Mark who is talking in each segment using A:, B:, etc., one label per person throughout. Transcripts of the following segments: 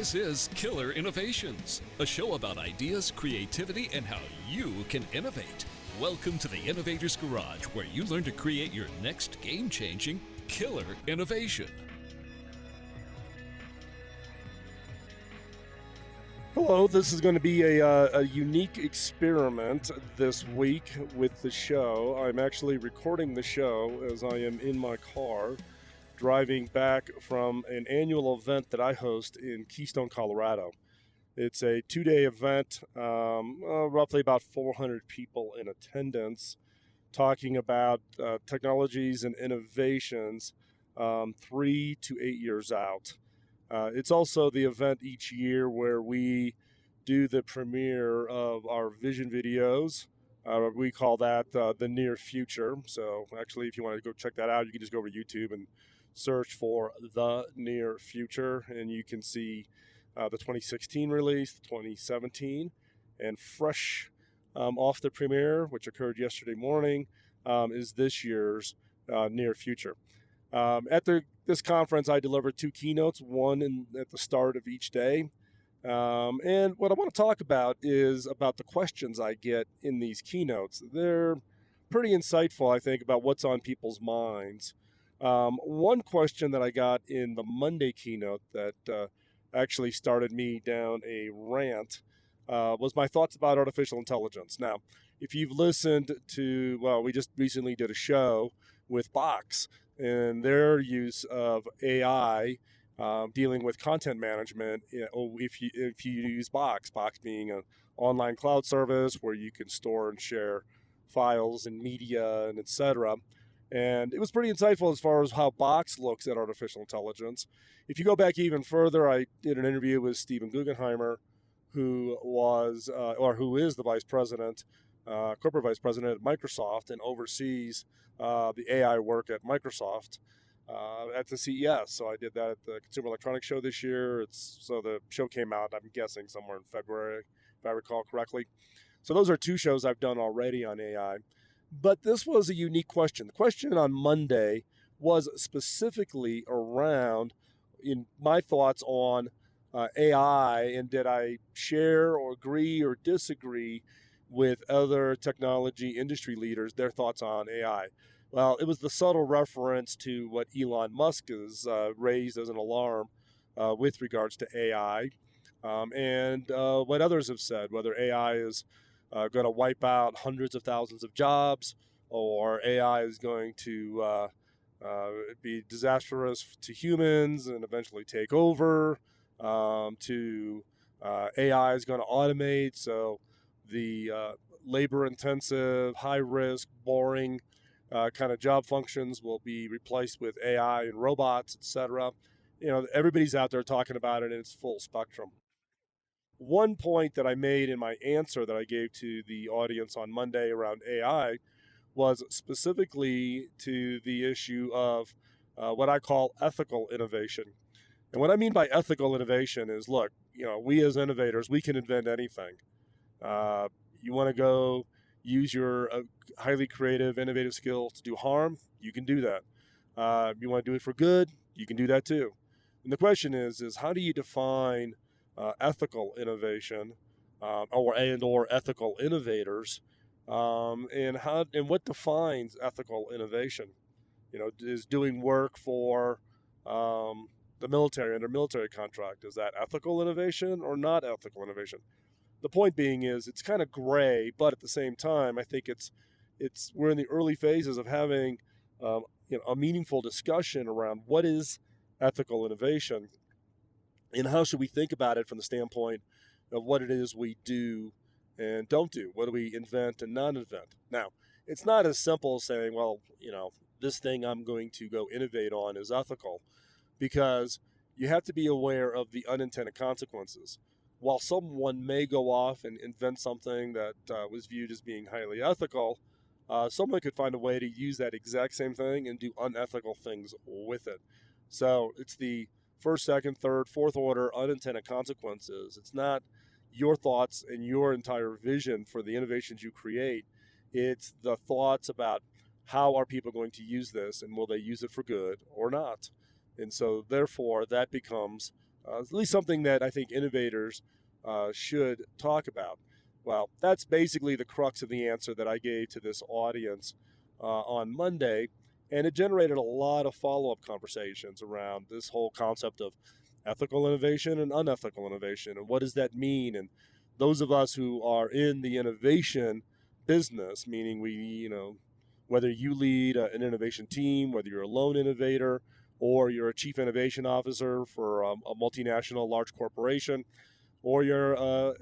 A: This is Killer Innovations, a show about ideas, creativity, and how you can innovate. Welcome to the Innovator's Garage, where you learn to create your next game-changing killer innovation.
B: Hello, this is going to be a unique experiment this week with the show. I'm actually recording the show as I am in my car driving back from an annual event that I host in Keystone, Colorado. It's a 2-day event, roughly about 400 people in attendance, talking about technologies and innovations 3 to 8 years out. It's also the event each year where we do the premiere of our vision videos. We call that the near future. So actually, if you want to go check that out, you can just go over to YouTube and search for the near future, and you can see the 2016 release, the 2017, and fresh off the premiere, which occurred yesterday morning, is this year's near future. At this conference, I deliver 2 keynotes, one at the start of each day. And what I want to talk about is about the questions I get in these keynotes. They're pretty insightful, I think, about what's on people's minds. One question that I got in the Monday keynote that actually started me down a rant was my thoughts about artificial intelligence. Now, if you've listened to, well, we just recently did a show with Box and their use of AI dealing with content management. If you use Box being an online cloud service where you can store and share files and media and etc. And it was pretty insightful as far as how Box looks at artificial intelligence. If you go back even further, I did an interview with Stephen Guggenheimer, who was who is the vice president, corporate vice president at Microsoft, and oversees the AI work at Microsoft at the CES. So I did that at the Consumer Electronics Show this year. So the show came out, I'm guessing, somewhere in February, if I recall correctly. So those are 2 shows I've done already on AI. But this was a unique question. The question on Monday was specifically around in my thoughts on AI, and did I share or agree or disagree with other technology industry leaders, their thoughts on AI. Well, it was the subtle reference to what Elon Musk has raised as an alarm with regards to AI, and what others have said, whether AI is going to wipe out hundreds of thousands of jobs, or AI is going to be disastrous to humans and eventually take over, to AI is going to automate, so the labor-intensive, high-risk, boring kind of job functions will be replaced with AI and robots, etc. You know, everybody's out there talking about it in its full spectrum. One point that I made in my answer that I gave to the audience on Monday around AI was specifically to the issue of what I call ethical innovation. And what I mean by ethical innovation is, look, we as innovators, we can invent anything. You want to go use your highly creative, innovative skills to do harm, you can do that. You want to do it for good, you can do that too. And the question is how do you define ethical innovation or ethical innovators, and what defines ethical innovation? Is doing work for the military under military contract, is that ethical innovation or not ethical innovation? The point being is it's kind of gray, but at the same time, I think we're in the early phases of having a meaningful discussion around what is ethical innovation and how should we think about it from the standpoint of what it is we do and don't do. What do we invent and not invent? Now, it's not as simple as saying, well, this thing I'm going to go innovate on is ethical, because you have to be aware of the unintended consequences. While someone may go off and invent something that was viewed as being highly ethical, someone could find a way to use that exact same thing and do unethical things with it. So it's the first, second, third, fourth order unintended consequences. It's not your thoughts and your entire vision for the innovations you create. It's the thoughts about how are people going to use this, and will they use it for good or not? And so therefore that becomes at least something that I think innovators should talk about. Well, that's basically the crux of the answer that I gave to this audience on Monday, and it generated a lot of follow-up conversations around this whole concept of ethical innovation and unethical innovation, and what does that mean? And those of us who are in the innovation business, meaning whether you lead an innovation team, whether you're a lone innovator, or you're a chief innovation officer for a multinational large corporation, or you're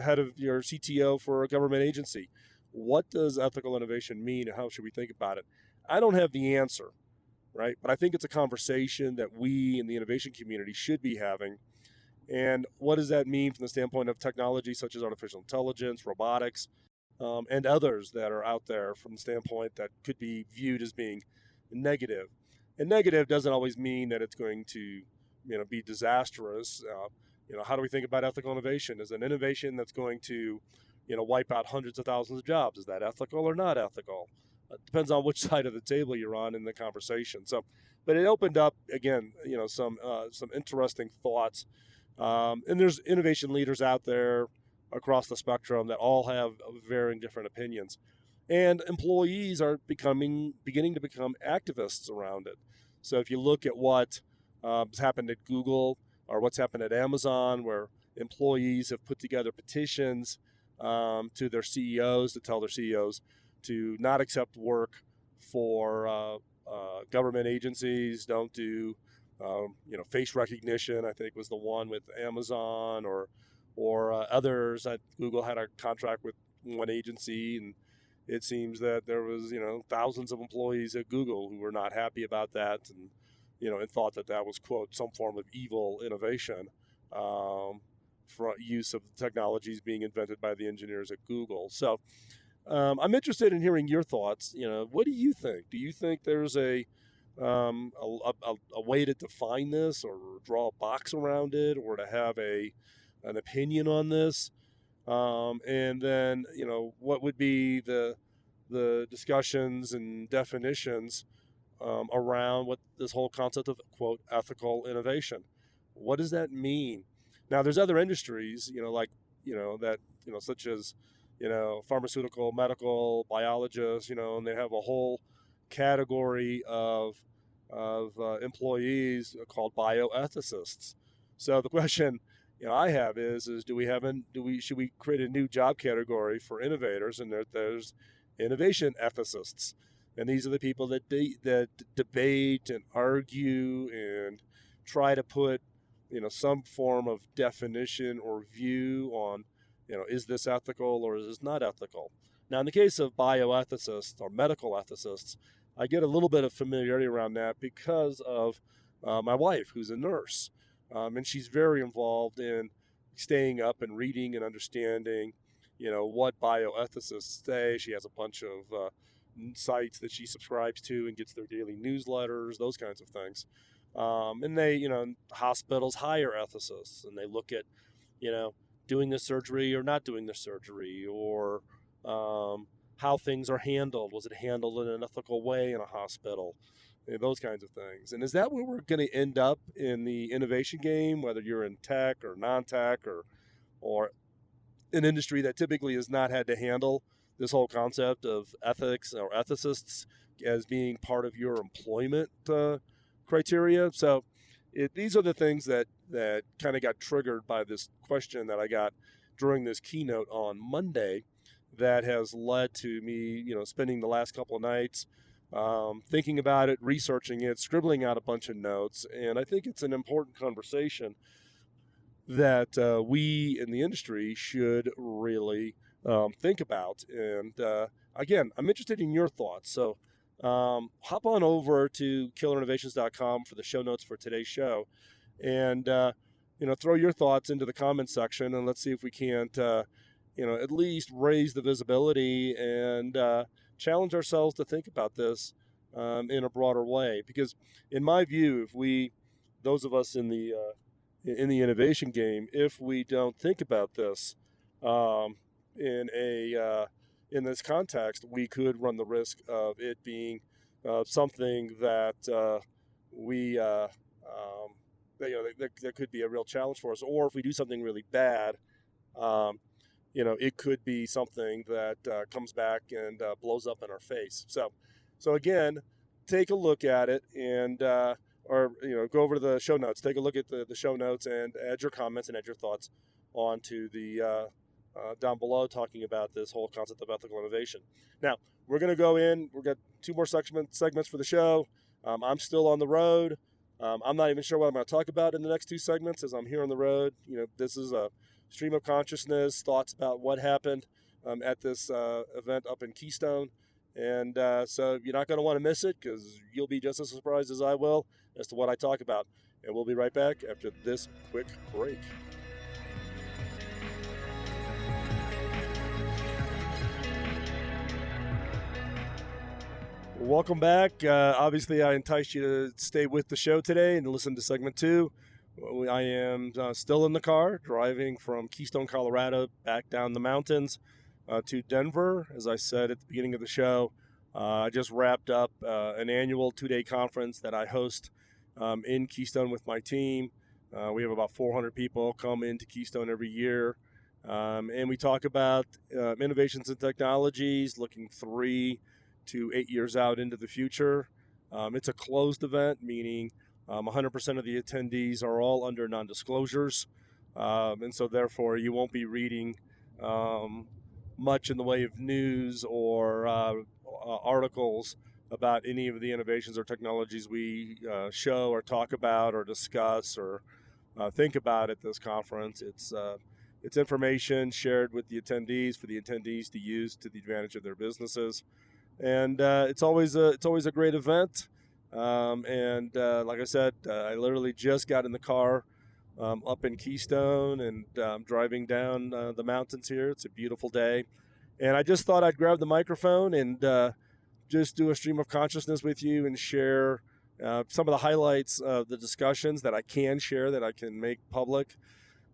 B: head of your CTO for a government agency. What does ethical innovation mean, and how should we think about it? I don't have the answer, right? But I think it's a conversation that we in the innovation community should be having. And what does that mean from the standpoint of technology such as artificial intelligence, robotics, and others that are out there from the standpoint that could be viewed as being negative? And negative doesn't always mean that it's going to, be disastrous. How do we think about ethical innovation? Is an innovation that's going to, wipe out hundreds of thousands of jobs? Is that ethical or not ethical? It depends on which side of the table you're on in the conversation. So, but it opened up again, some interesting thoughts. And there's innovation leaders out there across the spectrum that all have varying different opinions. And employees are beginning to become activists around it. So if you look at what has happened at Google or what's happened at Amazon, where employees have put together petitions to their CEOs to tell their CEOs to not accept work for government agencies, don't do face recognition, I think was the one with Amazon or others. Google had a contract with one agency, and it seems that there was, thousands of employees at Google who were not happy about that, and thought that that was, quote, some form of evil innovation for use of technologies being invented by the engineers at Google. So I'm interested in hearing your thoughts. What do you think? Do you think there's a way to define this, or draw a box around it, or to have an opinion on this? And then, what would be the discussions and definitions around what this whole concept of, quote, ethical innovation? What does that mean? Now, there's other industries, such as, pharmaceutical, medical, biologists, and they have a whole category of employees called bioethicists. So the question I have is should we create a new job category for innovators? And there's innovation ethicists, and these are the people that debate and argue and try to put some form of definition or view on is this ethical or is this not ethical. Now, in the case of bioethicists or medical ethicists, I get a little bit of familiarity around that because of my wife, who's a nurse. And she's very involved in staying up and reading and understanding, what bioethicists say. She has a bunch of sites that she subscribes to and gets their daily newsletters, those kinds of things. And they, hospitals hire ethicists, and they look at, doing the surgery or not doing the surgery, or how things are handled. Was it handled in an ethical way in a hospital? Those kinds of things. And is that where we're going to end up in the innovation game, whether you're in tech or non-tech or an industry that typically has not had to handle this whole concept of ethics or ethicists as being part of your employment criteria? So these are the things that kind of got triggered by this question that I got during this keynote on Monday, that has led to me, spending the last couple of nights thinking about it, researching it, scribbling out a bunch of notes. And I think it's an important conversation that we in the industry should really think about. And again, I'm interested in your thoughts. So hop on over to killerinnovations.com for the show notes for today's show, and throw your thoughts into the comments section, and let's see if we can't at least raise the visibility and challenge ourselves to think about this in a broader way. Because in my view, those of us in the innovation game, if we don't think about this in this context, we could run the risk of it being something that we that could be a real challenge for us. Or if we do something really bad, it could be something that comes back and blows up in our face. So again, take a look at it and or go over to the show notes. Take a look at the show notes and add your comments and add your thoughts onto the down below, talking about this whole concept of ethical innovation. Now we're going to go in. We've got 2 more segments for the show. I'm still on the road. I'm not even sure what I'm going to talk about in the next 2 segments as I'm here on the road. This is a stream of consciousness, thoughts about what happened at this event up in Keystone. And so you're not going to want to miss it, because you'll be just as surprised as I will as to what I talk about. And we'll be right back after this quick break. Welcome back. Obviously, I enticed you to stay with the show today and listen to segment 2. I am still in the car, driving from Keystone, Colorado, back down the mountains to Denver. As I said at the beginning of the show, I just wrapped up an annual 2-day conference that I host in Keystone with my team. We have about 400 people come into Keystone every year, and we talk about innovations and technologies, looking 3 to 8 years out into the future. It's a closed event, meaning 100% of the attendees are all under non-disclosures, and so therefore you won't be reading much in the way of news or articles about any of the innovations or technologies we show or talk about or discuss or think about at this conference. It's information shared with the attendees for the attendees to use to the advantage of their businesses, and it's always a great event. And like I said, I literally just got in the car up in Keystone, and driving down the mountains here. It's a beautiful day, and I just thought I'd grab the microphone and just do a stream of consciousness with you and share some of the highlights of the discussions that I can share, that I can make public.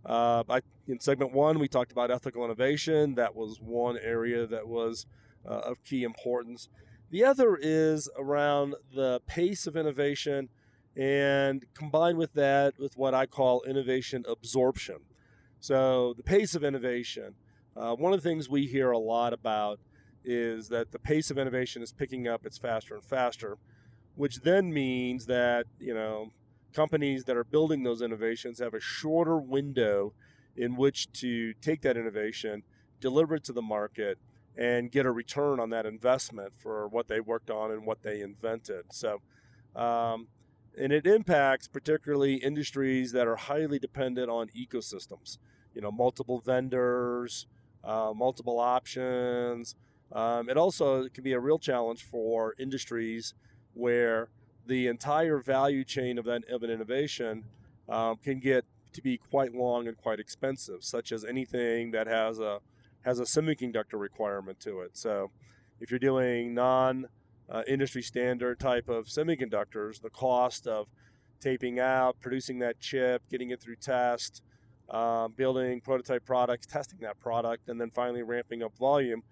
B: In segment 1, we talked about ethical innovation. That was one area that was of key importance. The other is around the pace of innovation, and combined with that with what I call innovation absorption. So the pace of innovation, one of the things we hear a lot about is that the pace of innovation is picking up. It's faster and faster, which then means that companies that are building those innovations have a shorter window in which to take that innovation, deliver it to the market, and get a return on that investment for what they worked on and what they invented. So, and it impacts particularly industries that are highly dependent on ecosystems, multiple vendors, multiple options. It also can be a real challenge for industries where the entire value chain of an innovation can get to be quite long and quite expensive, such as anything that has a semiconductor requirement to it. So if you're doing non-industry standard type of semiconductors, the cost of taping out, producing that chip, getting it through test, building prototype products, testing that product, and then finally ramping up volume,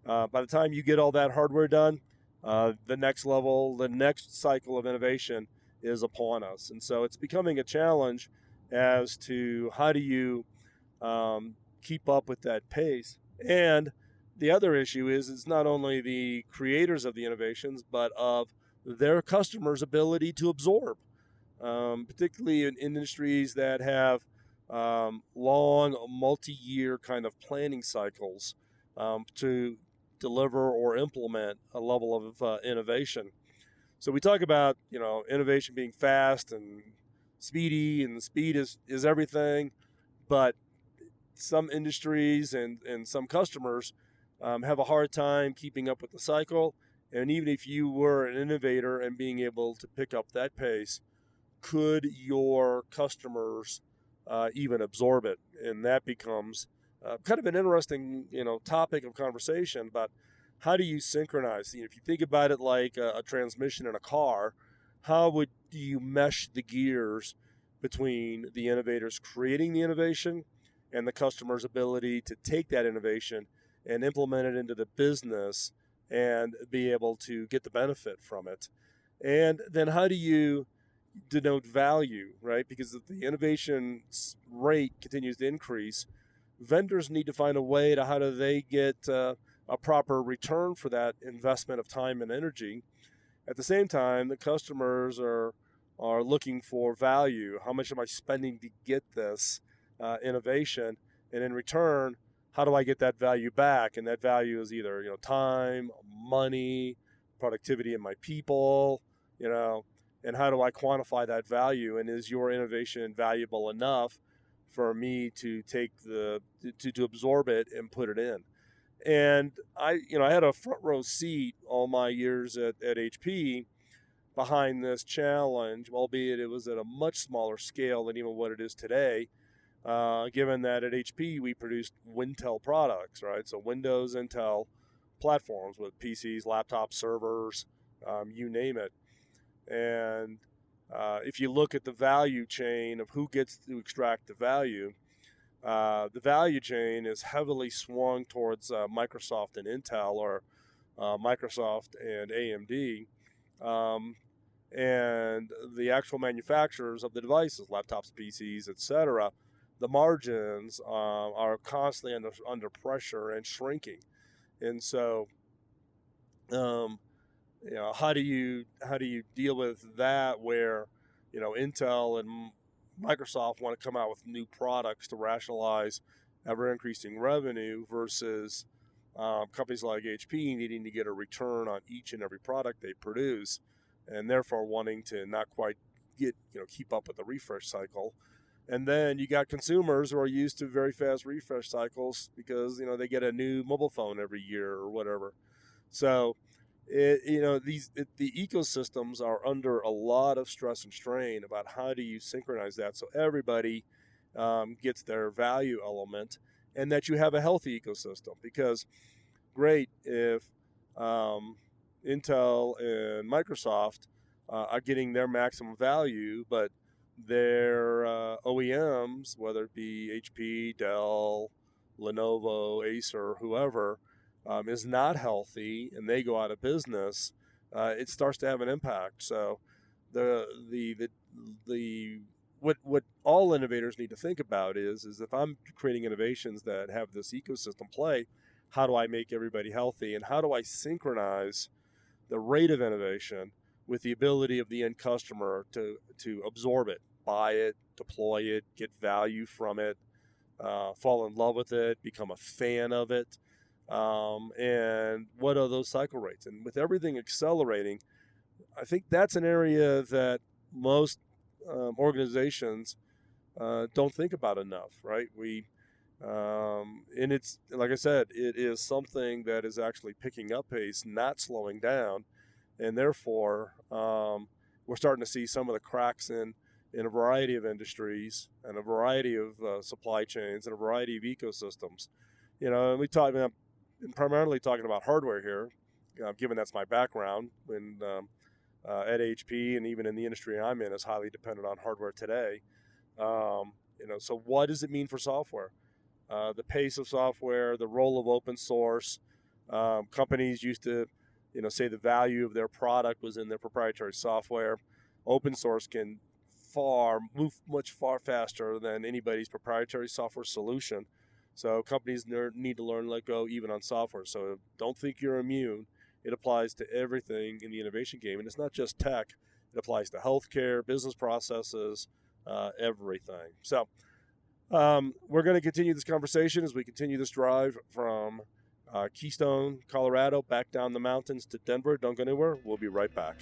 B: by the time you get all that hardware done, the next cycle of innovation is upon us. And so it's becoming a challenge as to how do you keep up with that pace. And the other issue is it's not only the creators of the innovations, but of their customers' ability to absorb, particularly in industries that have long, multi-year kind of planning cycles to deliver or implement a level of innovation. So we talk about innovation being fast and speedy, and speed is everything, but some industries and some customers have a hard time keeping up with the cycle. And even if you were an innovator and being able to pick up that pace, could your customers even absorb it? And that becomes kind of an interesting topic of conversation. But how do you synchronize? If you think about it like a transmission in a car, how would you mesh the gears between the innovators creating the innovation and the customer's ability to take that innovation and implement it into the business and be able to get the benefit from it? And then how do you denote value, right? Because if the innovation rate continues to increase, vendors need to find a way to how do they get a proper return for that investment of time and energy. At the same time, the customers are looking for value. How much am I spending to get this innovation? And in return, how do I get that value back? And that value is either time, money, productivity in my people, and how do I quantify that value? And is your innovation valuable enough for me to take to absorb it and put it in? And I had a front row seat all my years at HP behind this challenge, albeit it was at a much smaller scale than even what it is today. Given that at HP we produced Wintel products, right? So Windows, Intel platforms with PCs, laptops, servers, you name it. And if you look at the value chain of who gets to extract the value chain is heavily swung towards Microsoft and Intel, or Microsoft and AMD, and the actual manufacturers of the devices, laptops, PCs, etc. The margins are constantly under pressure and shrinking, and so how do you deal with that where Intel and Microsoft want to come out with new products to rationalize ever increasing revenue versus companies like HP needing to get a return on each and every product they produce, and therefore wanting to not quite keep up with the refresh cycle. And then you got consumers who are used to very fast refresh cycles because they get a new mobile phone every year or whatever. So the ecosystems are under a lot of stress and strain about how do you synchronize that so everybody gets their value element, and that you have a healthy ecosystem. Because great if Intel and Microsoft are getting their maximum value, but their OEMs, whether it be HP, Dell, Lenovo, Acer, whoever, is not healthy and they go out of business, it starts to have an impact. So what all innovators need to think about is if I'm creating innovations that have this ecosystem play, how do I make everybody healthy, and how do I synchronize the rate of innovation with the ability of the end customer to absorb it, buy it, deploy it, get value from it, fall in love with it, become a fan of it, and what are those cycle rates? And with everything accelerating, I think that's an area that most organizations don't think about enough, right? And it's, like I said, it is something that is actually picking up pace, not slowing down. And therefore, we're starting to see some of the cracks in a variety of industries and a variety of supply chains and a variety of ecosystems. And I'm primarily talking about hardware here, given that's my background. When at HP and even in the industry I'm in is highly dependent on hardware today. So what does it mean for software? The pace of software, the role of open source. Companies used to, say the value of their product was in their proprietary software. Open source can move much far faster than anybody's proprietary software solution. So companies need to learn to let go even on software. So don't think you're immune. It applies to everything in the innovation game. And it's not just tech. It applies to healthcare, business processes, everything. So we're going to continue this conversation as we continue this drive from Keystone, Colorado, back down the mountains to Denver. Don't go anywhere. We'll be right back.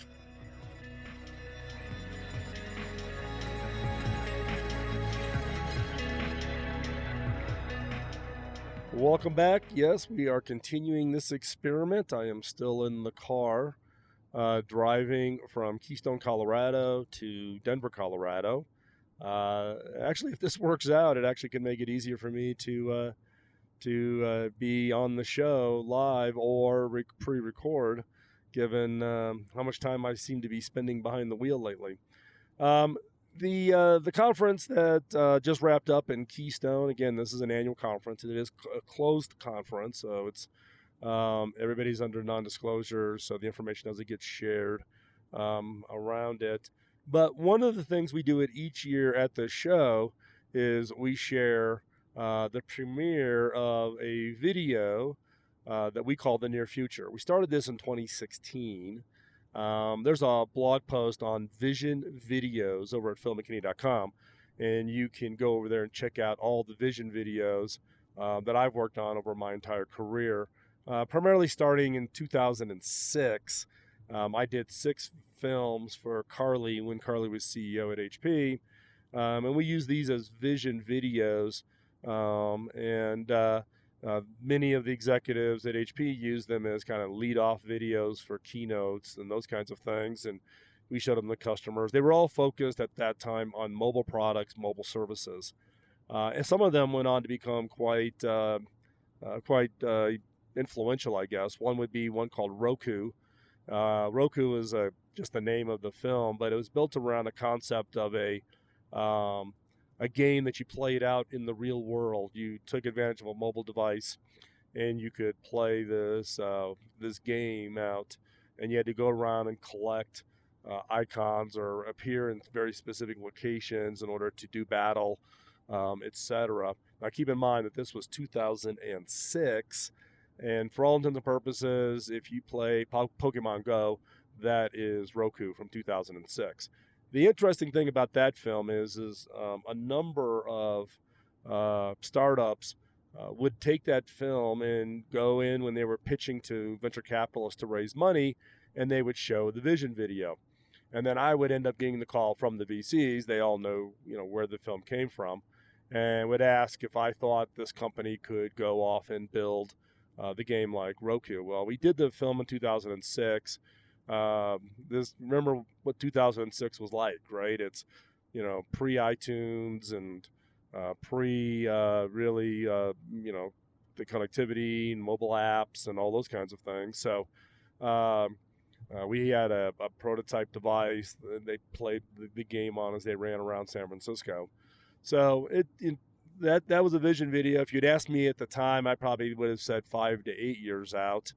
B: Welcome back. Yes, we are continuing this experiment. I am still in the car driving from Keystone, Colorado to Denver, Colorado. Actually, if this works out, it actually can make it easier for me to be on the show live or pre-record, given how much time I seem to be spending behind the wheel lately. The conference that just wrapped up in Keystone, again, this is an annual conference. It is a closed conference, so it's everybody's under non-disclosure, so the information doesn't get shared around it. But one of the things we do it each year at the show is we share the premiere of a video that we call The Near Future. We started this in 2016. There's a blog post on Vision Videos over at philmckinney.com, and you can go over there and check out all the Vision videos that I've worked on over my entire career, primarily starting in 2006. I did 6 films for Carly when Carly was CEO at HP, and we use these as Vision videos, and many of the executives at HP use them as kind of lead-off videos for keynotes and those kinds of things, and we showed them to customers. They were all focused at that time on mobile products, mobile services, and some of them went on to become quite influential, I guess. One would be one called Roku. Roku is just the name of the film, but it was built around a concept of a game that you played out in the real world. You took advantage of a mobile device, and you could play this game out, and you had to go around and collect icons or appear in very specific locations in order to do battle, etc. Now, keep in mind that this was 2006. And for all intents and purposes, if you play Pokemon Go, that is Roku from 2006. The interesting thing about that film is a number of startups would take that film and go in when they were pitching to venture capitalists to raise money, and they would show the Vision video. And then I would end up getting the call from the VCs. They all know, where the film came from, and would ask if I thought this company could go off and build the game like Roku. Well, we did the film in 2006. Remember what 2006 was like, right? It's, pre-iTunes and really, the connectivity and mobile apps and all those kinds of things. So we had a prototype device that they played the game on as they ran around San Francisco. So that was a Vision video. If you'd asked me at the time, I probably would have said 5 to 8 years out.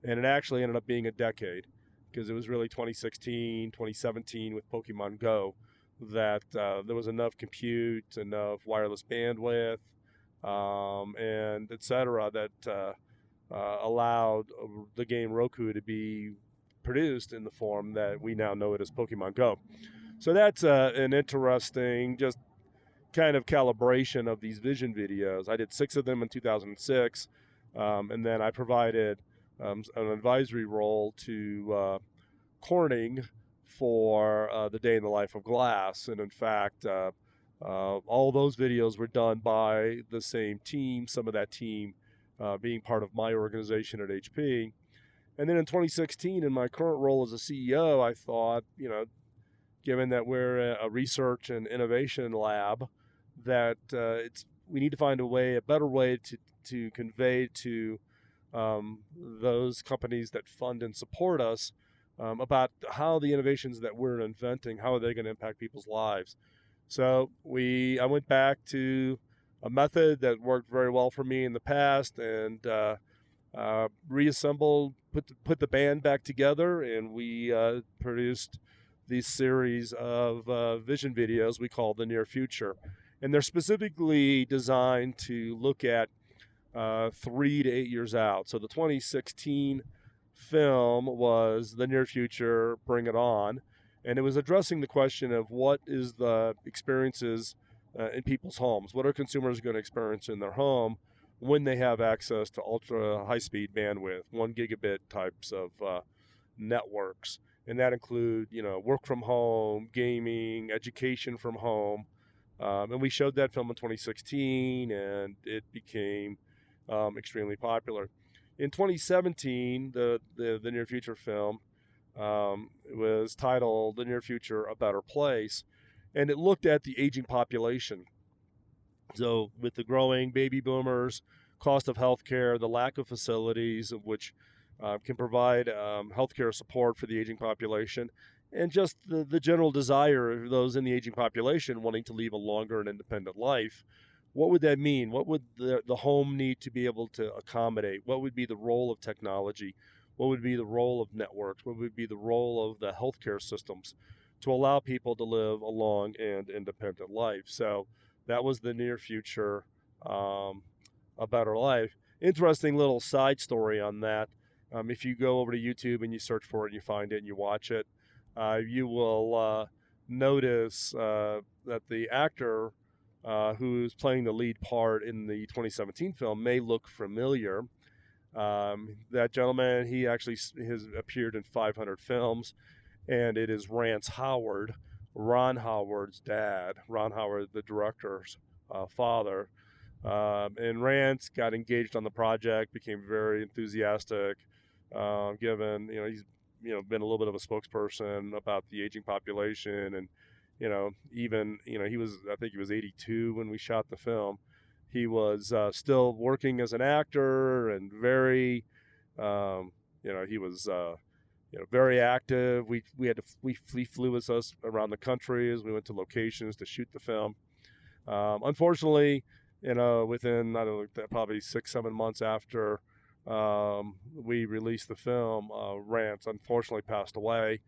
B: And it actually ended up being a decade, because it was really 2016, 2017 with Pokemon Go that there was enough compute, enough wireless bandwidth, and et cetera, that allowed the game Roku to be produced in the form that we now know it as Pokemon Go. So that's an interesting just kind of calibration of these Vision videos. I did 6 of them in 2006, and then I provided an advisory role to Corning for the Day in the Life of Glass. And in fact, all those videos were done by the same team, some of that team being part of my organization at HP. And then in 2016, in my current role as a CEO, I thought, given that we're a research and innovation lab, that we need to find a better way to convey to those companies that fund and support us about how the innovations that we're inventing, how are they going to impact people's lives. So I went back to a method that worked very well for me in the past, and reassembled, put the band back together, and we produced these series of Vision videos we call The Near Future. And they're specifically designed to look at 3 to 8 years out. So the 2016 film was The Near Future, Bring It On. And it was addressing the question of what is the experiences in people's homes. What are consumers going to experience in their home when they have access to ultra high-speed bandwidth, 1 gigabit types of networks? And that include, work from home, gaming, education from home. And we showed that film in 2016, and it became extremely popular. In 2017, the Near Future film was titled The Near Future, A Better Place, and it looked at the aging population. So with the growing baby boomers, cost of healthcare, the lack of facilities of which can provide healthcare support for the aging population, and just the general desire of those in the aging population wanting to lead a longer and independent life. What would that mean? What would the home need to be able to accommodate? What would be the role of technology? What would be the role of networks? What would be the role of the healthcare systems to allow people to live a long and independent life. So that was the near future, a better life. Interesting little side story on that. If you go over to YouTube and you search for it and you find it and you watch it, you will notice that the actor who's playing the lead part in the 2017 film may look familiar. That gentleman, he actually has appeared in 500 films, and it is Rance Howard, Ron Howard's dad, Ron Howard, the director's father. And Rance got engaged on the project, became very enthusiastic, given, he's, been a little bit of a spokesperson about the aging population. And, even, I think he was 82 when we shot the film. He was still working as an actor and very, he was, very active. He flew with us around the country as we went to locations to shoot the film. Unfortunately, within, I don't know, probably 6-7 months after we released the film, Rance unfortunately passed away.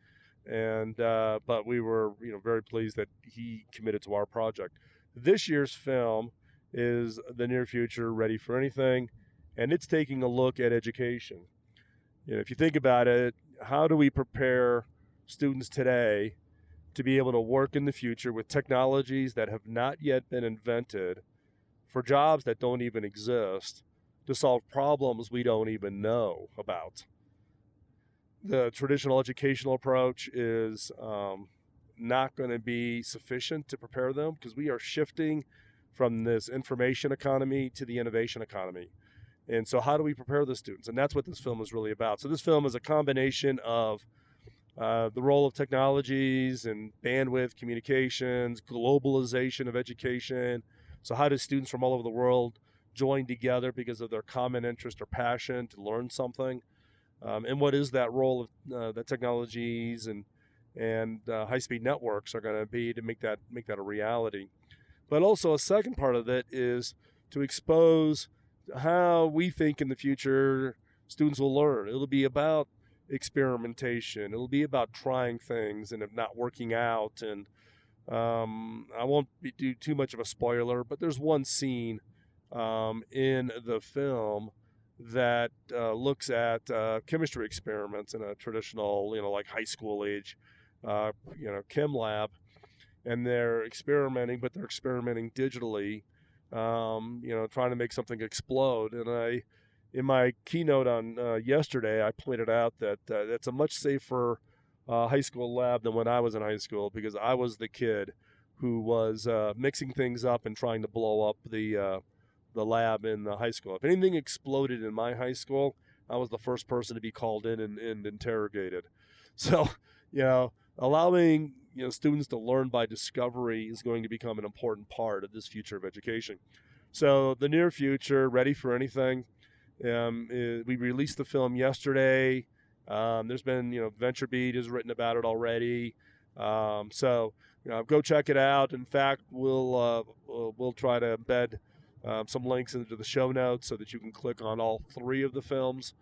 B: And but we were, very pleased that he committed to our project. This year's film is The Near Future, Ready for Anything, and it's taking a look at education. If you think about it, how do we prepare students today to be able to work in the future with technologies that have not yet been invented, for jobs that don't even exist, to solve problems we don't even know about? The traditional educational approach is not going to be sufficient to prepare them, because we are shifting from this information economy to the innovation economy. And so how do we prepare the students? And that's what this film is really about. So this film is a combination of the role of technologies and bandwidth, communications, globalization of education. So how do students from all over the world join together because of their common interest or passion to learn something? And what is that role of the technologies and high-speed networks are going to be to make that a reality? But also a second part of it is to expose how we think in the future students will learn. It'll be about experimentation. It'll be about trying things and if not working out. And I won't do too much of a spoiler, but there's one scene in the film that looks at chemistry experiments in a traditional, like high school age, chem lab. And they're experimenting, but they're experimenting digitally, trying to make something explode. And in my keynote on yesterday, I pointed out that it's a much safer high school lab than when I was in high school, because I was the kid who was mixing things up and trying to blow up the lab in the high school. If anything exploded in my high school, I was the first person to be called in and interrogated. So, allowing students to learn by discovery is going to become an important part of this future of education. So the near future, Ready for Anything. We released the film yesterday. There's been, VentureBeat has written about it already. So go check it out. In fact, we'll try to embed some links into the show notes so that you can click on all 3 of the films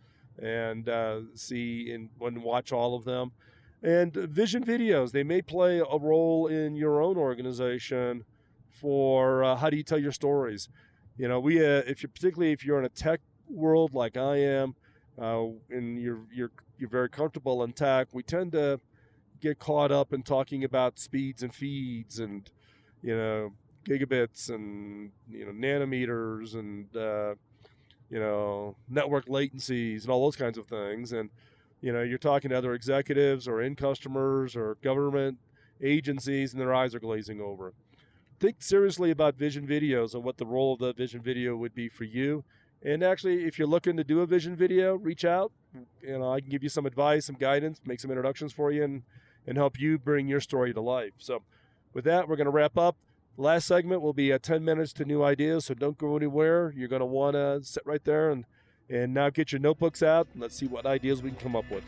B: and see and watch all of them. And vision videos, they may play a role in your own organization for how do you tell your stories. Particularly if you're in a tech world like I am, and you're very comfortable in tech, we tend to get caught up in talking about speeds and feeds and gigabits and nanometers and network latencies and all those kinds of things. And you're talking to other executives or end customers or government agencies, and their eyes are glazing over. Think seriously about vision videos and what the role of the vision video would be for you. And actually, if you're looking to do a vision video, reach out. I can give you some advice, some guidance, make some introductions for you, and help you bring your story to life. So with that, we're going to wrap up. Last segment will be 10 minutes to new ideas, so don't go anywhere. You're going to want to sit right there and now get your notebooks out, and let's see what ideas we can come up with.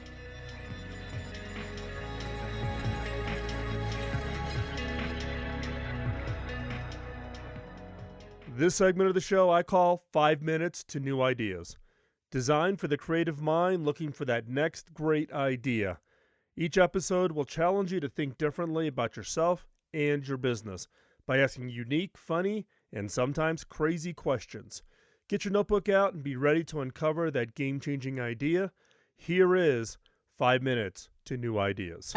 B: This segment of the show I call 5 minutes to new ideas. Designed for the creative mind looking for that next great idea. Each episode will challenge you to think differently about yourself and your business by asking unique, funny, and sometimes crazy questions. Get your notebook out and be ready to uncover that game-changing idea. Here is 5 minutes to new ideas.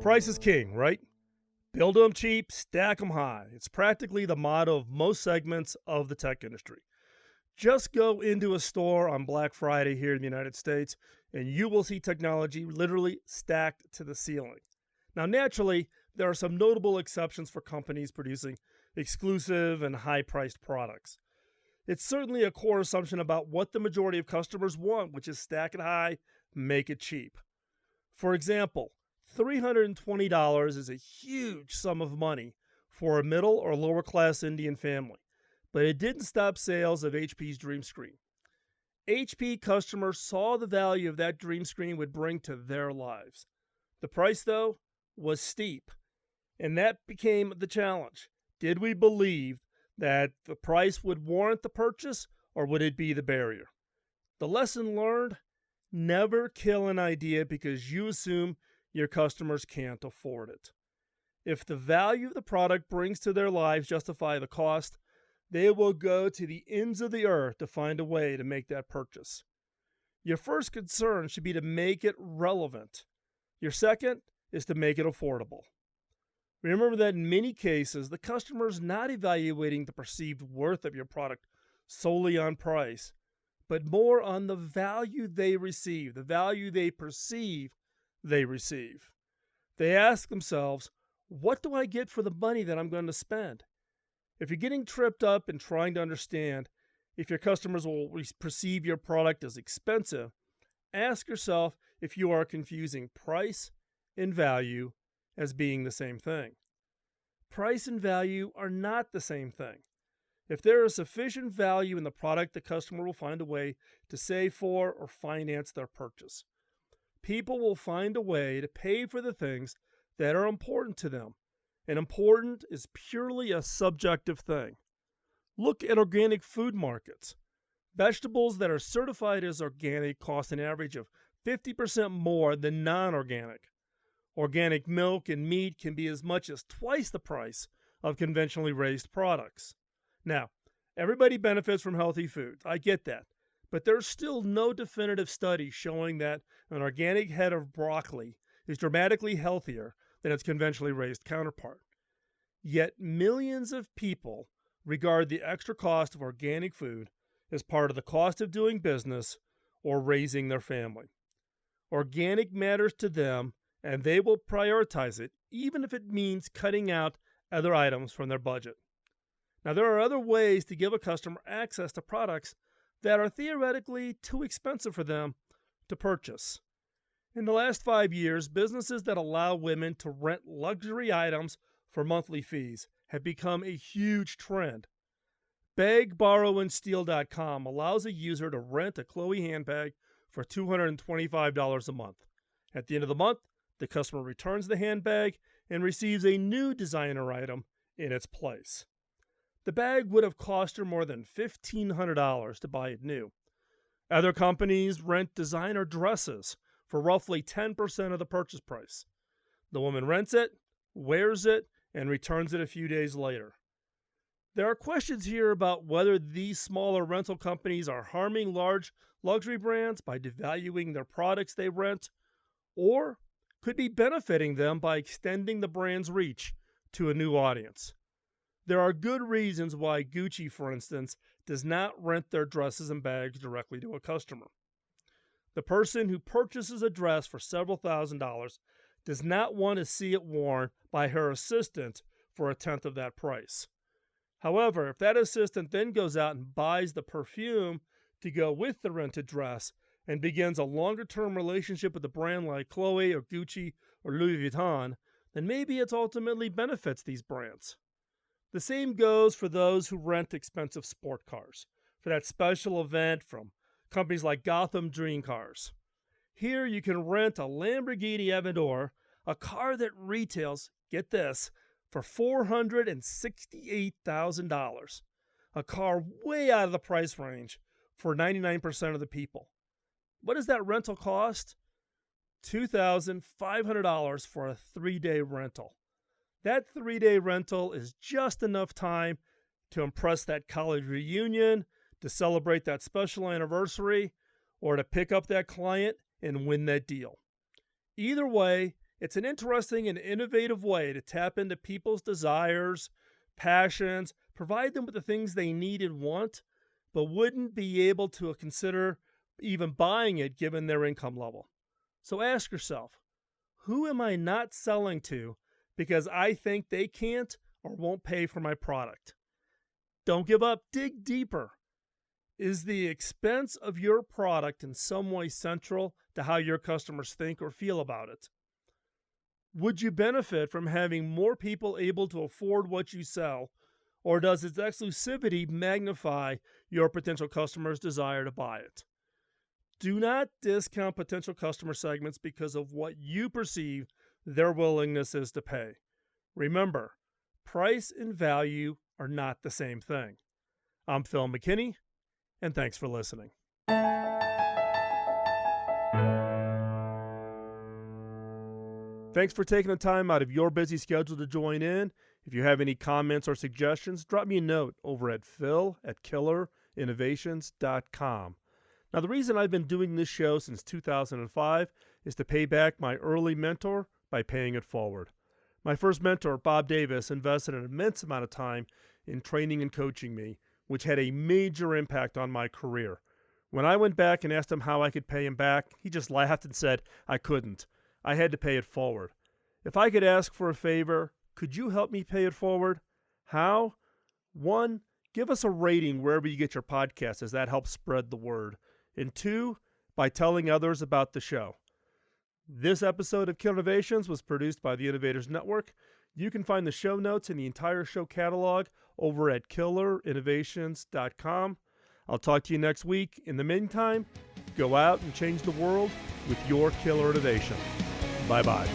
B: Price is king, right? Build them cheap, stack them high. It's practically the motto of most segments of the tech industry. Just go into a store on Black Friday here in the United States, and you will see technology literally stacked to the ceiling. Now, naturally, there are some notable exceptions for companies producing exclusive and high-priced products. It's certainly a core assumption about what the majority of customers want, which is stack it high, make it cheap. For example, $320 is a huge sum of money for a middle or lower class Indian family, but it didn't stop sales of HP's Dream Screen. HP customers saw the value of that Dream Screen would bring to their lives. The price, though, was steep, and that became the challenge. Did we believe that the price would warrant the purchase, or would it be the barrier? The lesson learned: never kill an idea because you assume your customers can't afford it. If the value the product brings to their lives justify the cost, they will go to the ends of the earth to find a way to make that purchase. Your first concern should be to make it relevant. Your second is to make it affordable. Remember that in many cases, the customer is not evaluating the perceived worth of your product solely on price, but more on the value they receive, the value they perceive they receive. They ask themselves, what do I get for the money that I'm going to spend? If you're getting tripped up in trying to understand if your customers will perceive your product as expensive, ask yourself if you are confusing price and value as being the same thing. Price and value are not the same thing. If there is sufficient value in the product, the customer will find a way to save for or finance their purchase. People will find a way to pay for the things that are important to them, and important is purely a subjective thing. Look at organic food markets. Vegetables that are certified as organic cost an average of 50% more than non-organic. Organic milk and meat can be as much as twice the price of conventionally raised products. Now, everybody benefits from healthy foods. I get that. But there's still no definitive study showing that an organic head of broccoli is dramatically healthier than its conventionally raised counterpart. Yet millions of people regard the extra cost of organic food as part of the cost of doing business or raising their family. Organic matters to them, and they will prioritize it, even if it means cutting out other items from their budget. Now, there are other ways to give a customer access to products that are theoretically too expensive for them to purchase. In the last 5 years, businesses that allow women to rent luxury items for monthly fees have become a huge trend. BegBorrowAndSteal.com allows a user to rent a Chloe handbag for $225 a month. At the end of the month, the customer returns the handbag and receives a new designer item in its place. The bag would have cost her more than $1,500 to buy it new. Other companies rent designer dresses for roughly 10% of the purchase price. The woman rents it, wears it, and returns it a few days later. There are questions here about whether these smaller rental companies are harming large luxury brands by devaluing their products they rent, or could be benefiting them by extending the brand's reach to a new audience. There are good reasons why Gucci, for instance, does not rent their dresses and bags directly to a customer. The person who purchases a dress for several $1,000s does not want to see it worn by her assistant for a tenth of that price. However, if that assistant then goes out and buys the perfume to go with the rented dress and begins a longer-term relationship with a brand like Chloe or Gucci or Louis Vuitton, then maybe it ultimately benefits these brands. The same goes for those who rent expensive sport cars for that special event from companies like Gotham Dream Cars. Here you can rent a Lamborghini Aventador, a car that retails, get this, for $468,000. A car way out of the price range
C: for 99% of the people. What does that rental cost? $2,500 for a 3-day rental. That 3-day rental is just enough time to impress that college reunion, to celebrate that special anniversary, or to pick up that client and win that deal. Either way, it's an interesting and innovative way to tap into people's desires, passions, provide them with the things they need and want, but wouldn't be able to consider even buying it given their income level. So ask yourself, who am I not selling to because I think they can't or won't pay for my product? Don't give up. Dig deeper. Is the expense of your product in some way central to how your customers think or feel about it? Would you benefit from having more people able to afford what you sell, or does its exclusivity magnify your potential customers' desire to buy it? Do not discount potential customer segments because of what you perceive their willingness is to pay. Remember, price and value are not the same thing. I'm Phil McKinney, and thanks for listening. Thanks for taking the time out of your busy schedule to join in. If you have any comments or suggestions, drop me a note over at phil@killerinnovations.com. Now, the reason I've been doing this show since 2005 is to pay back my early mentor by paying it forward. My first mentor, Bob Davis, invested an immense amount of time in training and coaching me, which had a major impact on my career. When I went back and asked him how I could pay him back, he just laughed and said I couldn't. I had to pay it forward. If I could ask for a favor, could you help me pay it forward? How? 1, give us a rating wherever you get your podcasts, as that helps spread the word. And 2, by telling others about the show. This episode of Killer Innovations was produced by the Innovators Network. You can find the show notes and the entire show catalog over at killerinnovations.com. I'll talk to you next week. In the meantime, go out and change the world with your killer innovation. Bye-bye.